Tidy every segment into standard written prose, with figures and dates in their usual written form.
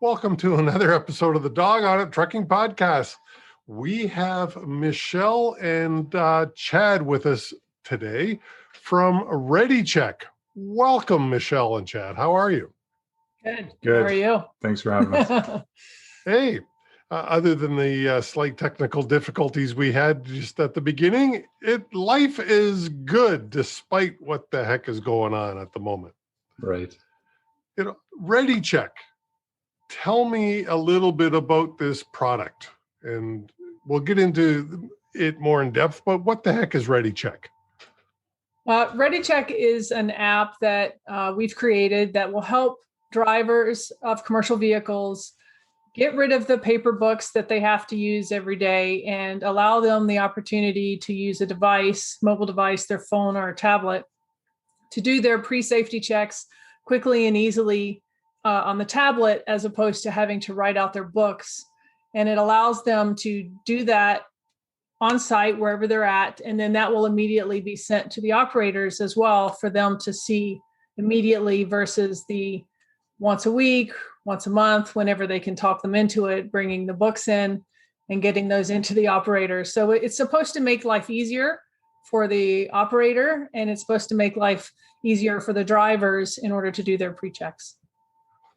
Welcome to another episode of the Dawg on It Trucking Podcast. We have Michelle and Chad with us today from ReadyChek. Welcome, Michelle and Chad. How are you? Good. Good. How are you? Thanks for having us. Hey, other than the slight technical difficulties we had just at the beginning, life is good despite what the heck is going on at the moment. Right. ReadyChek. Tell me a little bit about this product, and we'll get into it more in depth, but what the heck is ReadyChek? ReadyChek is an app that we've created that will help drivers of commercial vehicles get rid of the paper books that they have to use every day and allow them the opportunity to use a device, mobile device, their phone or a tablet, to do their pre-safety checks quickly and easily on the tablet, as opposed to having to write out their books. And it allows them to do that on site wherever they're at. And then that will immediately be sent to the operators as well for them to see immediately versus the once a week, once a month, whenever they can talk them into it, bringing the books in and getting those into the operators. So it's supposed to make life easier for the operator, and it's supposed to make life easier for the drivers in order to do their pre-checks.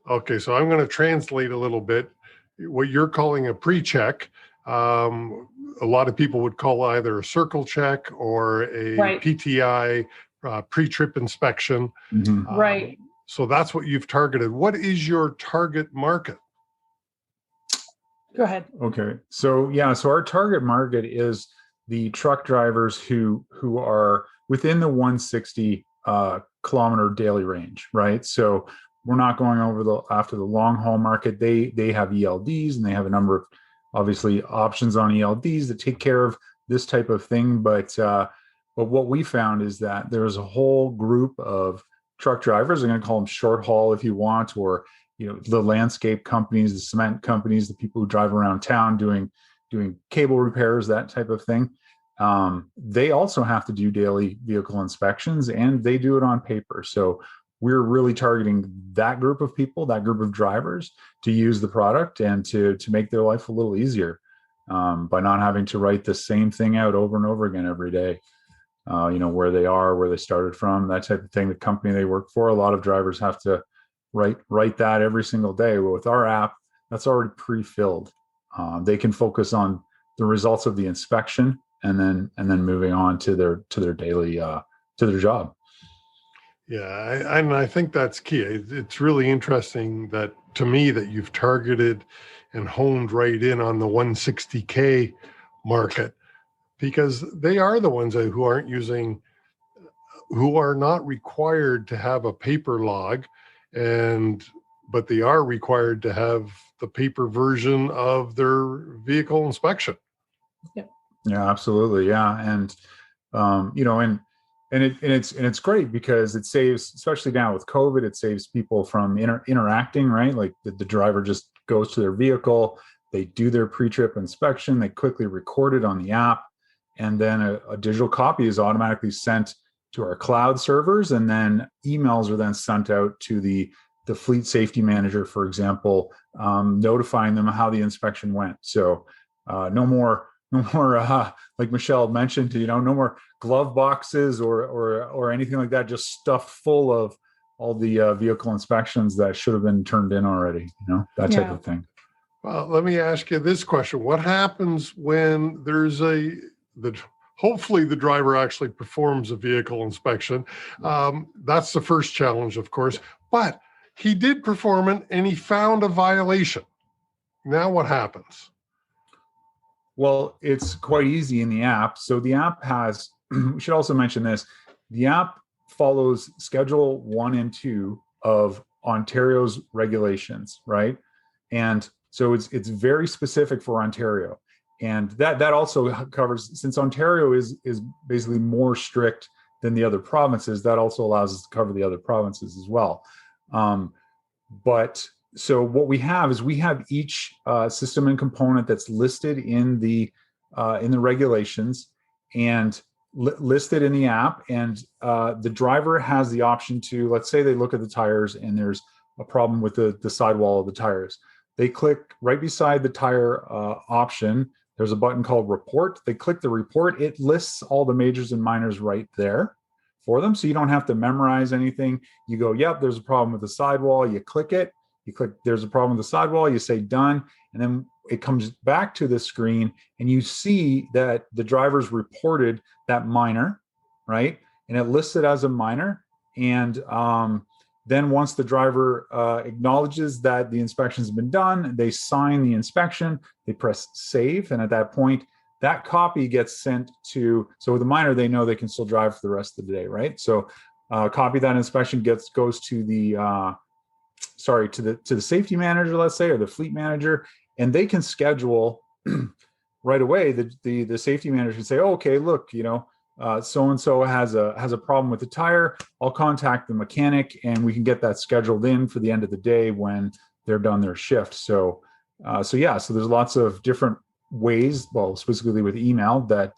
Okay, so I'm going to translate a little bit. What you're calling a pre-check, a lot of people would call either a circle check or a Right. PTI, pre-trip inspection. Mm-hmm. Right. So that's what you've targeted. What is your target market? Go ahead. Okay. So our target market is the truck drivers who are within the 160 kilometer daily range, right? So we're not going over after the long haul market. They have ELDs, and they have a number of obviously options on ELDs that take care of this type of thing. But what we found is that there's a whole group of truck drivers. I'm going to call them short haul if you want, or the landscape companies, the cement companies, the people who drive around town doing cable repairs, that type of thing. They also have to do daily vehicle inspections, and they do it on paper. So we're really targeting that group of people, that group of drivers, to use the product and to make their life a little easier by not having to write the same thing out over and over again every day. Where they are, where they started from, that type of thing, the company they work for. A lot of drivers have to write that every single day. Well, with our app, that's already pre-filled. They can focus on the results of the inspection and then moving on to their daily to their job. Yeah, I think that's key. It's really interesting that you've targeted and honed right in on the 160K market, because they are the ones who are not required to have a paper log, but they are required to have the paper version of their vehicle inspection. Yeah, absolutely. Yeah. And, it's great because it saves, especially now with COVID, it saves people from interacting, right? Like the driver just goes to their vehicle, they do their pre-trip inspection, they quickly record it on the app, and then a digital copy is automatically sent to our cloud servers, and then emails are then sent out to the fleet safety manager, for example, notifying them how the inspection went. So no more like Michelle mentioned, no more glove boxes or anything like that, just stuffed full of all the vehicle inspections that should have been turned in already, that type of thing. Well, let me ask you this question. What happens when there's hopefully the driver actually performs a vehicle inspection? That's the first challenge, of course, but he did perform it and he found a violation. Now what happens? Well, it's quite easy in the app. So the app has, we should also mention this, the app follows Schedule 1 and 2 of Ontario's regulations, right? And so it's very specific for Ontario. And that also covers, since Ontario is basically more strict than the other provinces, that also allows us to cover the other provinces as well. But so what we have is each system and component that's listed in the regulations and listed in the app, and the driver has the option to, let's say they look at the tires and there's a problem with the sidewall of the tires. they click right beside the tire option. There's a button called report. They click the report. It lists all the majors and minors right there for them. So you don't have to memorize anything. You go, yep, there's a problem with the sidewall. You click it. You click, there's a problem with the sidewall. You say done. And then it comes back to the screen and you see that the driver's reported that minor, right? And it lists it as a minor. And then once the driver acknowledges that the inspection's been done, they sign the inspection, they press save. And at that point, that copy gets sent to, so with the minor, they know they can still drive for the rest of the day, right? So copy of that inspection goes to the, to the safety manager, let's say, or the fleet manager, and they can schedule right away. The safety manager can say, oh, okay, look, so-and-so has a problem with the tire. I'll contact the mechanic and we can get that scheduled in for the end of the day when they're done their shift. So there's lots of different ways, well, specifically with email, that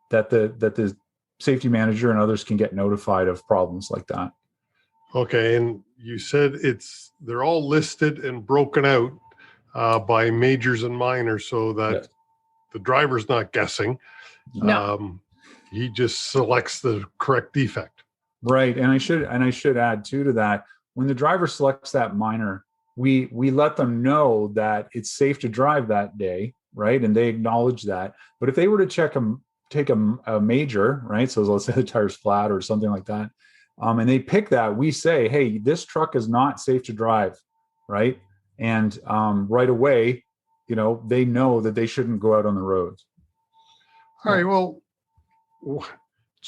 the safety manager and others can get notified of problems like that. Okay, and you said they're all listed and broken out by majors and minors, so that the driver's not guessing. No. He just selects the correct defect. Right, and I should add too to that, when the driver selects that minor, we let them know that it's safe to drive that day, right? And they acknowledge that. But if they were to take a major, right? So let's say the tire's flat or something like that, and they pick that, we say, hey, this truck is not safe to drive, right? And right away, they know that they shouldn't go out on the roads. All right, well,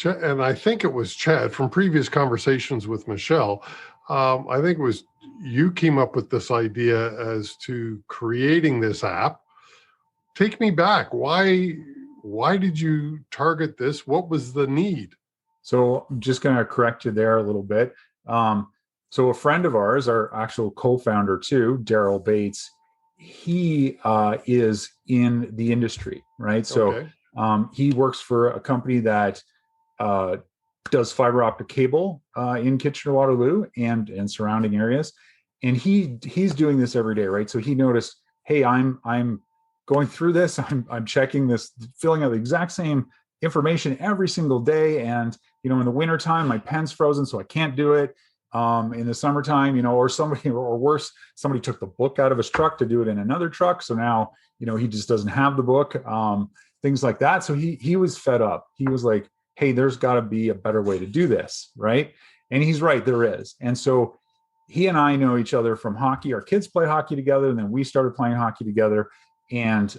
and I think it was Chad from previous conversations with Michelle. I think it was you came up with this idea as to creating this app. Take me back. Why did you target this? What was the need? So I'm just going to correct you there a little bit. So a friend of ours, our actual co-founder too, Daryl Bates, he is in the industry, right? So he works for a company that does fiber optic cable in Kitchener-Waterloo and surrounding areas. And he's doing this every day, right? So he noticed, hey, I'm going through this, I'm checking this, filling out the exact same information every single day. And, in the wintertime, my pen's frozen, so I can't do it. In the summertime, or worse, somebody took the book out of his truck to do it in another truck. So now, he just doesn't have the book, things like that. So he was fed up. He was like, hey, there's got to be a better way to do this, right? And he's right, there is. And so he and I know each other from hockey. Our kids play hockey together, and then we started playing hockey together. And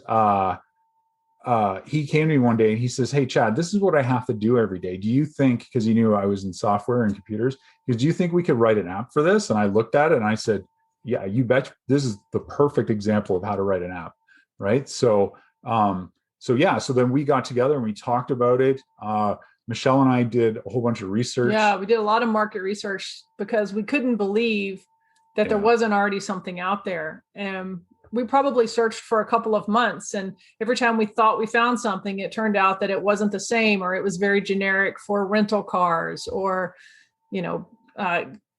he came to me one day and he says, hey, Chad, this is what I have to do every day. Do you think, because he knew I was in software and computers, do you think we could write an app for this? And I looked at it and I said, yeah, you bet. This is the perfect example of how to write an app, right? So then we got together and we talked about it. Michelle and I did a whole bunch of research. Yeah, we did a lot of market research because we couldn't believe that there wasn't already something out there. And we probably searched for a couple of months, and every time we thought we found something, it turned out that it wasn't the same, or it was very generic for rental cars or,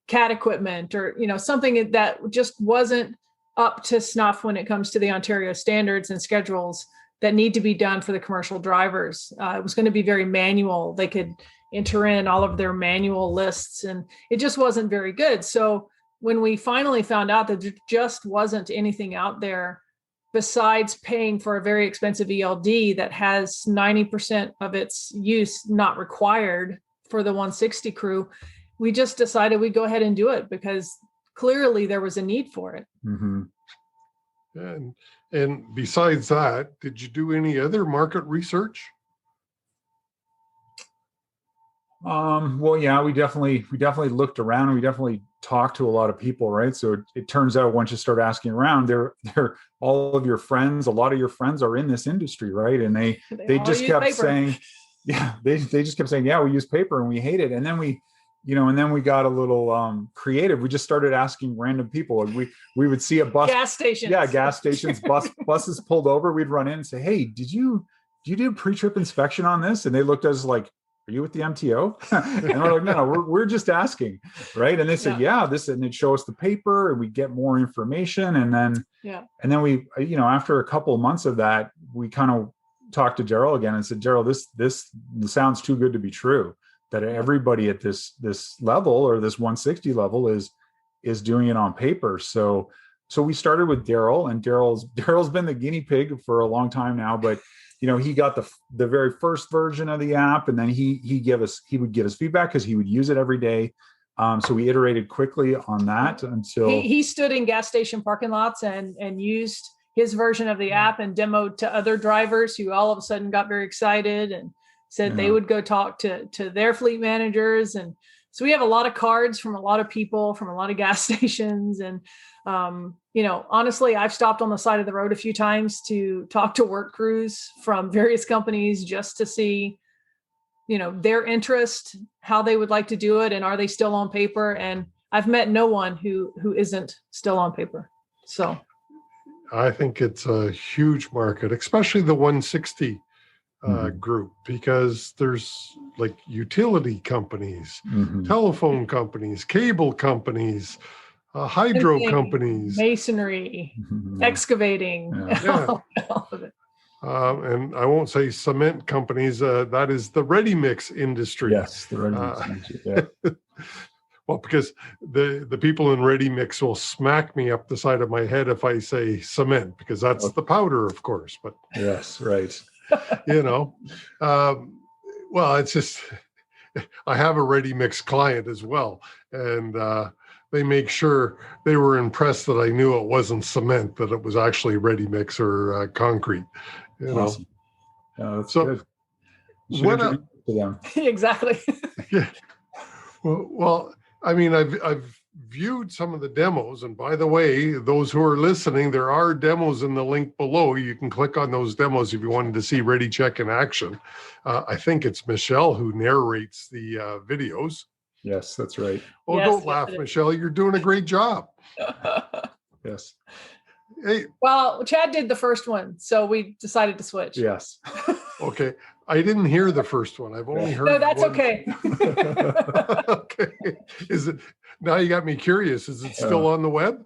cat equipment, or, something that just wasn't up to snuff when it comes to the Ontario standards and schedules that need to be done for the commercial drivers. It was going to be very manual. They could enter in all of their manual lists, and it just wasn't very good. So when we finally found out that there just wasn't anything out there besides paying for a very expensive ELD that has 90% of its use not required for the 160 crew, we just decided we'd go ahead and do it because clearly there was a need for it. Mm-hmm. And besides that, did you do any other market research? Well, yeah, we definitely looked around, and we definitely talked to a lot of people, right? So it turns out once you start asking around, they're all of your friends, a lot of your friends are in this industry, right? And they just kept saying, they just kept saying, yeah, we use paper and we hate it. And then we got a little creative. We just started asking random people. We would see a bus, gas stations. Yeah, gas stations, buses pulled over. We'd run in and say, hey, did you do pre-trip inspection on this? And they looked at us like, are you with the MTO? And we're like, no, we're just asking, right? And they said, yeah, this, and they'd show us the paper, and we get more information, and then we, after a couple of months of that, we kind of talked to Daryl again and said, Daryl, this sounds too good to be true, that everybody at this level, or this 160 level, is doing it on paper. So we started with Daryl, and Daryl's been the guinea pig for a long time now, but he got the very first version of the app, and then he would give us feedback because he would use it every day. So we iterated quickly on that until he stood in gas station parking lots and used his version of the app and demoed to other drivers who all of a sudden got very excited and said they would go talk to their fleet managers. And so we have a lot of cards from a lot of people from a lot of gas stations. And, honestly, I've stopped on the side of the road a few times to talk to work crews from various companies just to see, their interest, how they would like to do it, and are they still on paper? And I've met no one who isn't still on paper. So I think it's a huge market, especially the 160 group, because there's like utility companies, telephone companies, cable companies, hydro companies, masonry, excavating, all of it. And I won't say cement companies. That is the ready mix industry. Yes, the ready mix industry. Yeah. Well, because the people in ready mix will smack me up the side of my head if I say cement, because that's the powder, of course. But yes, right. Well, it's just, I have a ready mix client as well, and they make sure they were impressed that I knew it wasn't cement, that it was actually ready mix or concrete. Awesome. That's so good. What to them. Exactly. Yeah. Well, I mean, I've viewed some of the demos, and by the way, those who are listening, there are demos in the link below. You can click on those demos if you wanted to see ReadyChek in action. I think it's Michelle who narrates the videos. Yes, that's right. Oh, yes, don't laugh, Michelle. You're doing a great job. Yes. Hey. Well, Chad did the first one, so we decided to switch. Yes. Okay. I didn't hear the first one. I've only heard. No, that's one. okay. Okay. Is it, now you got me curious. Is it still on the web?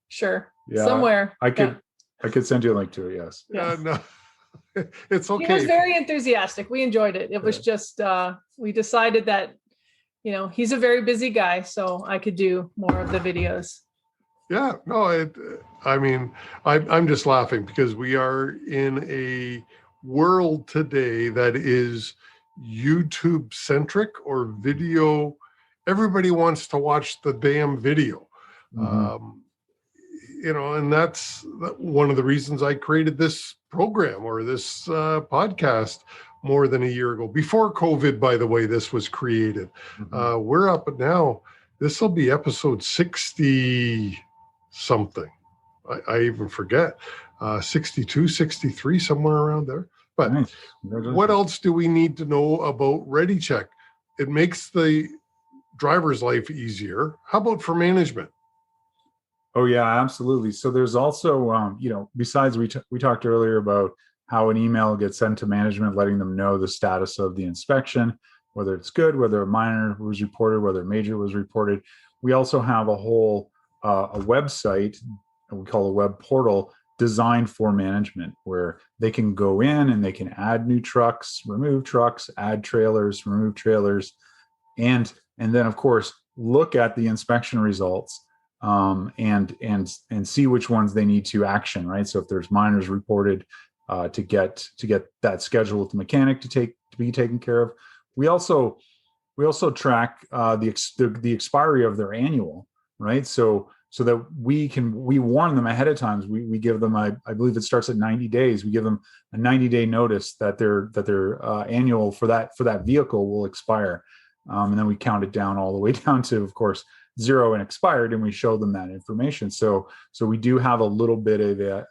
Sure. Yeah. Somewhere. I could send you a link to it. Yes. No. It's okay. He was very enthusiastic. We enjoyed it. It was just, we decided that, he's a very busy guy, so I could do more of the videos. Yeah, no, I'm just laughing because we are in a world today that is YouTube centric or video. Everybody wants to watch the damn video. And that's one of the reasons I created this program or this podcast more than a year ago. Before COVID, by the way, this was created. We're up now. This will be episode 60 something. I even forget. 62, 63, somewhere around there. But nice. What else do we need to know about ReadyChek? It makes the driver's life easier. How about for management? Oh yeah, absolutely. So there's also, besides we talked earlier about how an email gets sent to management, letting them know the status of the inspection, whether it's good, whether a minor was reported, whether a major was reported. We also have a whole a website, we call a web portal, designed for management, where they can go in and they can add new trucks, remove trucks, add trailers, remove trailers, and then of course look at the inspection results and see which ones they need to action, right? So if there's minors reported, to get that schedule with the mechanic to be taken care of. We also track the expiry of their annual, right? So that we warn them ahead of time. We give them, I believe it starts at 90 days. We give them a 90-day notice that their annual for that vehicle will expire, and then we count it down all the way down to, of course, 0 and expired, and we show them that information. So we do have a little bit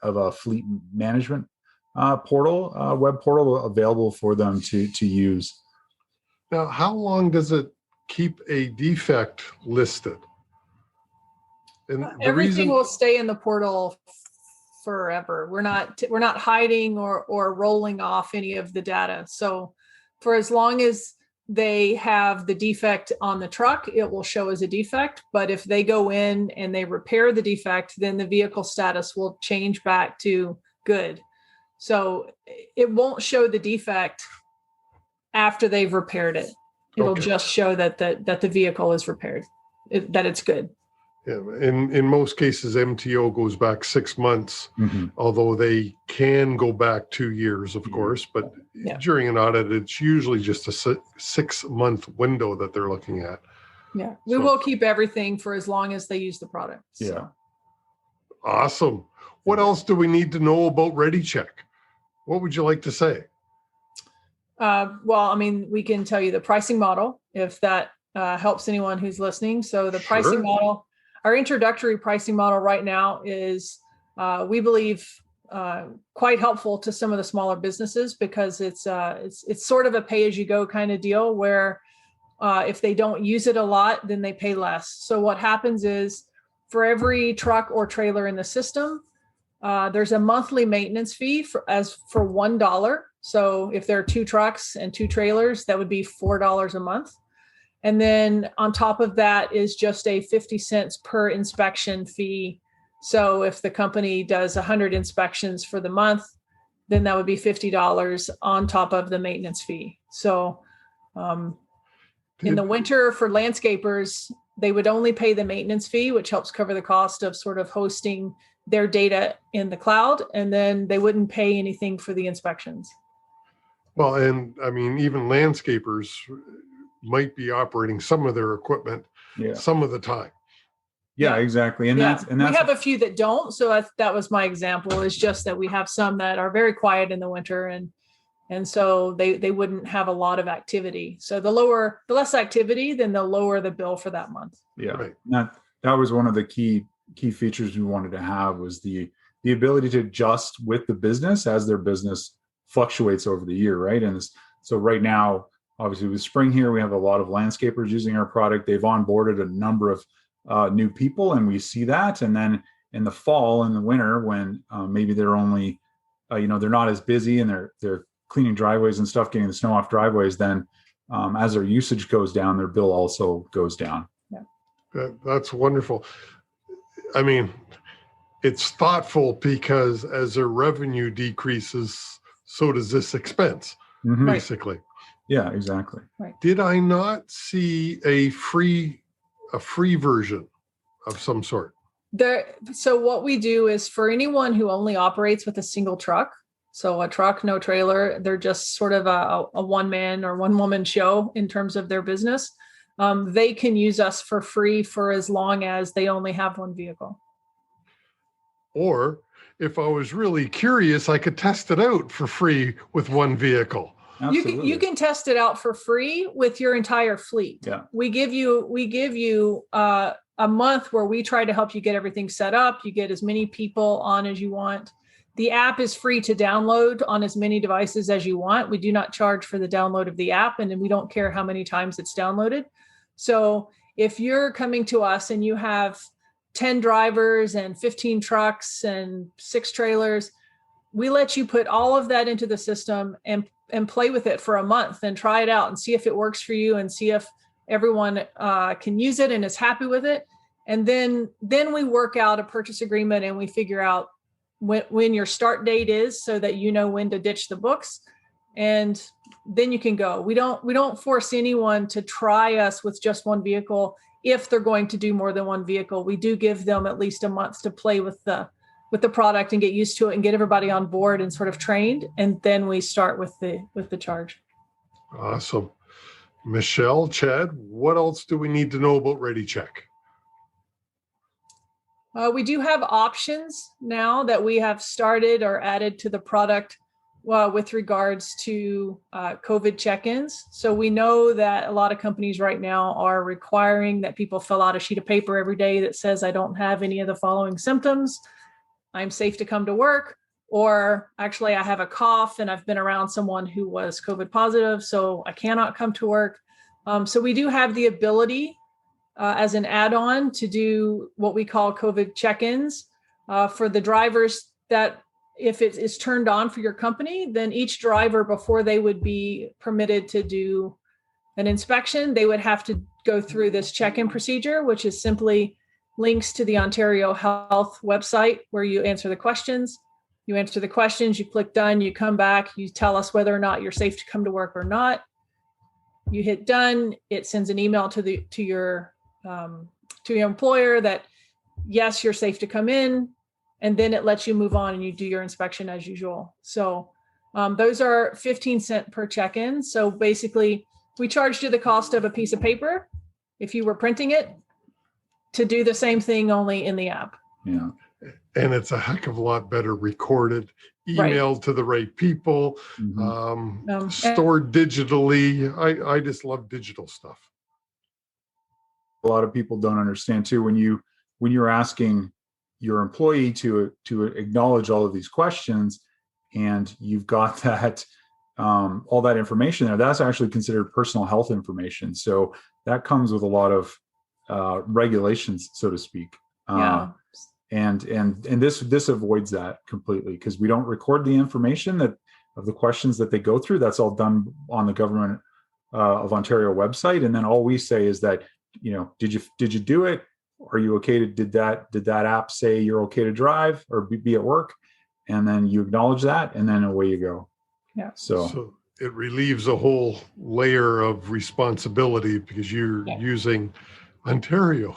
of a fleet management portal, web portal available for them to use. Now, how long does it keep a defect listed? And everything will stay in the portal forever. We're not hiding or rolling off any of the data. So for as long as they have the defect on the truck, it will show as a defect. But if they go in and they repair the defect, then the vehicle status will change back to good. So it won't show the defect after they've repaired it. It'll just show that the vehicle is repaired, that it's good. Yeah, in most cases, MTO goes back 6 months, although they can go back 2 years, of course. But during an audit, it's usually just a 6-month window that they're looking at. Yeah, we will keep everything for as long as they use the product. So. Yeah. Awesome. What else do we need to know about ReadyChek? What would you like to say? Well, I mean, we can tell you the pricing model if that helps anyone who's listening. So the pricing model. Our introductory pricing model right now is, we believe, quite helpful to some of the smaller businesses because it's sort of a pay-as-you-go kind of deal where if they don't use it a lot, then they pay less. So what happens is for every truck or trailer in the system, there's a monthly maintenance fee for $1. So if there are 2 trucks and 2 trailers, that would be $4 a month. And then on top of that is just a 50 cents per inspection fee. So if the company does 100 inspections for the month, then that would be $50 on top of the maintenance fee. So in the winter for landscapers, they would only pay the maintenance fee, which helps cover the cost of sort of hosting their data in the cloud. And then they wouldn't pay anything for the inspections. Well, and I mean, even landscapers might be operating some of their equipment some of the time. Yeah, exactly. And that's we have a few that don't. So that was my example, is just that we have some that are very quiet in the winter and so they wouldn't have a lot of activity. So the less activity, then the lower the bill for that month. Yeah. Right. That was one of the key features we wanted to have, was the ability to adjust with the business as their business fluctuates over the year, right? And so right now, obviously with spring here, we have a lot of landscapers using our product. They've onboarded a number of new people, and we see that. And then in the fall and the winter, when maybe they're only, they're not as busy and they're cleaning driveways and stuff, getting the snow off driveways, then as their usage goes down, their bill also goes down. Yeah, that's wonderful. I mean, it's thoughtful because as their revenue decreases, so does this expense, basically. Yeah, exactly. Right. Did I not see a free version of some sort? So what we do is for anyone who only operates with a single truck, so a truck, no trailer, they're just sort of a one-man or one-woman show in terms of their business, they can use us for free for as long as they only have one vehicle. Or if I was really curious, I could test it out for free with one vehicle. You can test it out for free with your entire fleet. Yeah. We give you a month where we try to help you get everything set up. You get as many people on as you want. The app is free to download on as many devices as you want. We do not charge for the download of the app, and then we don't care how many times it's downloaded. So if you're coming to us and you have 10 drivers and 15 trucks and 6 trailers, we let you put all of that into the system and play with it for a month and try it out and see if it works for you and see if everyone can use it and is happy with it. And then we work out a purchase agreement and we figure out when your start date is so that you know when to ditch the books. And then you can go. We don't force anyone to try us with just one vehicle. If they're going to do more than one vehicle, we do give them at least a month to play with the product and get used to it and get everybody on board and sort of trained. And then we start with the charge. Awesome. Michelle, Chad, what else do we need to know about ReadyChek? We do have options now that we have started or added to the product with regards to COVID check-ins. So we know that a lot of companies right now are requiring that people fill out a sheet of paper every day that says, I don't have any of the following symptoms. I'm safe to come to work, or actually I have a cough and I've been around someone who was COVID positive, so I cannot come to work. So we do have the ability as an add-on to do what we call COVID check-ins for the drivers, that if it is turned on for your company, then each driver, before they would be permitted to do an inspection, they would have to go through this check-in procedure, which is simply links to the Ontario Health website where you answer the questions. You answer the questions, you click done, you come back, you tell us whether or not you're safe to come to work or not. You hit done, it sends an email to your employer that yes, you're safe to come in, and then it lets you move on and you do your inspection as usual. So those are 15 cents per check-in. So basically, we charged you the cost of a piece of paper if you were printing it to do the same thing only in the app. Yeah. And it's a heck of a lot better recorded, emailed to the right people, stored digitally. I just love digital stuff. A lot of people don't understand too, when you're asking your employee to acknowledge all of these questions, and you've got that all that information there, that's actually considered personal health information. So that comes with a lot of regulations, so to speak. And this avoids that completely, because we don't record the information of the questions that they go through. That's all done on the Government of Ontario website, and then all we say is that, did you do it? Are you okay to did that app say you're okay to drive or be at work? And then you acknowledge that, and then away you go. Yeah. So it relieves a whole layer of responsibility because you're using Ontario.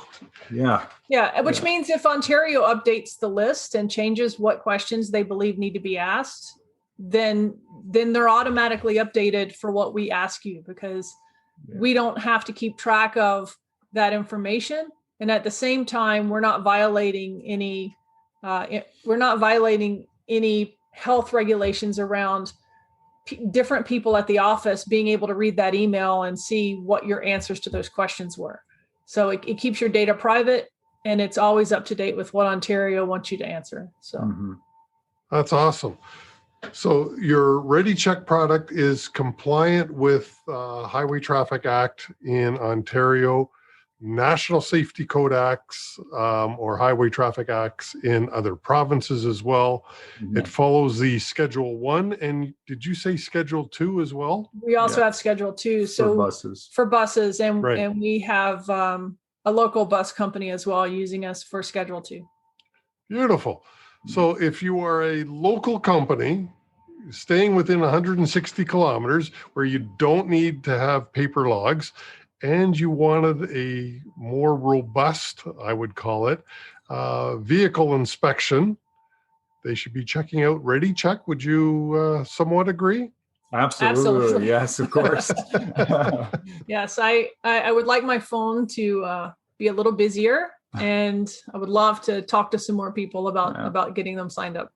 Yeah. Yeah. Which means if Ontario updates the list and changes what questions they believe need to be asked, then they're automatically updated for what we ask you, because we don't have to keep track of that information. And at the same time, we're not violating any health regulations around different people at the office being able to read that email and see what your answers to those questions were. So it keeps your data private, and it's always up to date with what Ontario wants you to answer. So That's awesome. So your ReadyChek product is compliant with Highway Traffic Act in Ontario, National Safety Code Acts, or Highway Traffic Acts in other provinces as well. It follows the Schedule 1, and did you say Schedule 2 as well? We also have Schedule 2. So for buses, and we have a local bus company as well using us for Schedule 2. Beautiful. So if you are a local company staying within 160 kilometers where you don't need to have paper logs, and you wanted a more robust, I would call it, vehicle inspection, they should be checking out ReadyChek. Would you somewhat agree? Absolutely. Yes, of course. Yes, I would like my phone to be a little busier, and I would love to talk to some more people about getting them signed up.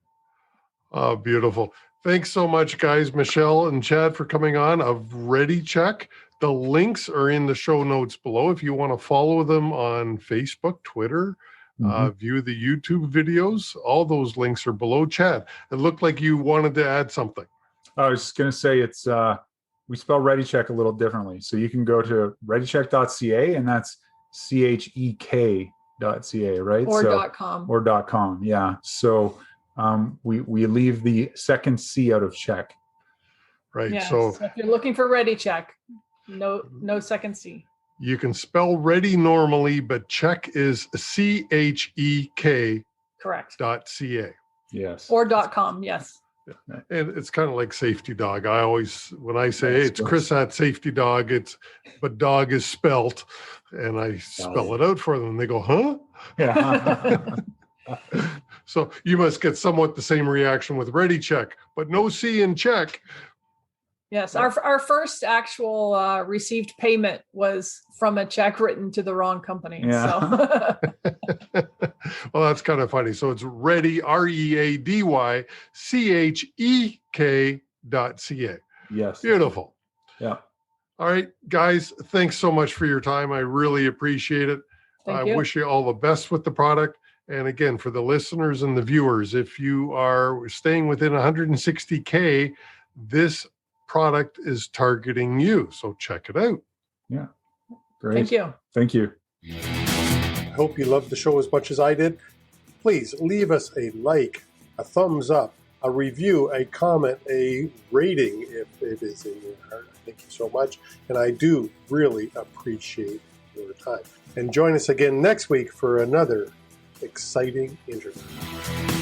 Oh, beautiful. Thanks so much, guys, Michelle and Chad, for coming on of ReadyChek. The links are in the show notes below. If you want to follow them on Facebook, Twitter, view the YouTube videos, all those links are below. Chad, it looked like you wanted to add something. I was just going to say it's we spell ReadyChek a little differently. So you can go to readychek.ca, and that's CHEK.ca, right? Or .com. Or .com, yeah. So we leave the second C out of check. Right. Yeah, so if you're looking for ReadyChek, no second C. You can spell ready normally, but check is CHEK. Correct. .ca. Yes. Or .com. Yes. And it's kind of like Safety Dog. I always, when I say, hey, it's Chris at Safety Dog, but dog is spelt, and I spell it out for them. And they go, huh? Yeah. So you must get somewhat the same reaction with ReadyChek, but no C in check. Yes, our first actual received payment was from a check written to the wrong company. Yeah. So. Well, that's kind of funny. So it's Ready, ReadyChek.ca. Yes. Beautiful. Yeah. All right, guys, thanks so much for your time. I really appreciate it. Thank you. Wish you all the best with the product. And again, for the listeners and the viewers, if you are staying within 160K, this product is targeting you. So check it out. Yeah. Great. Thank you. Thank you. I hope you loved the show as much as I did. Please leave us a like, a thumbs up, a review, a comment, a rating if it is in your heart. Thank you so much. And I do really appreciate your time. And join us again next week for another exciting interview.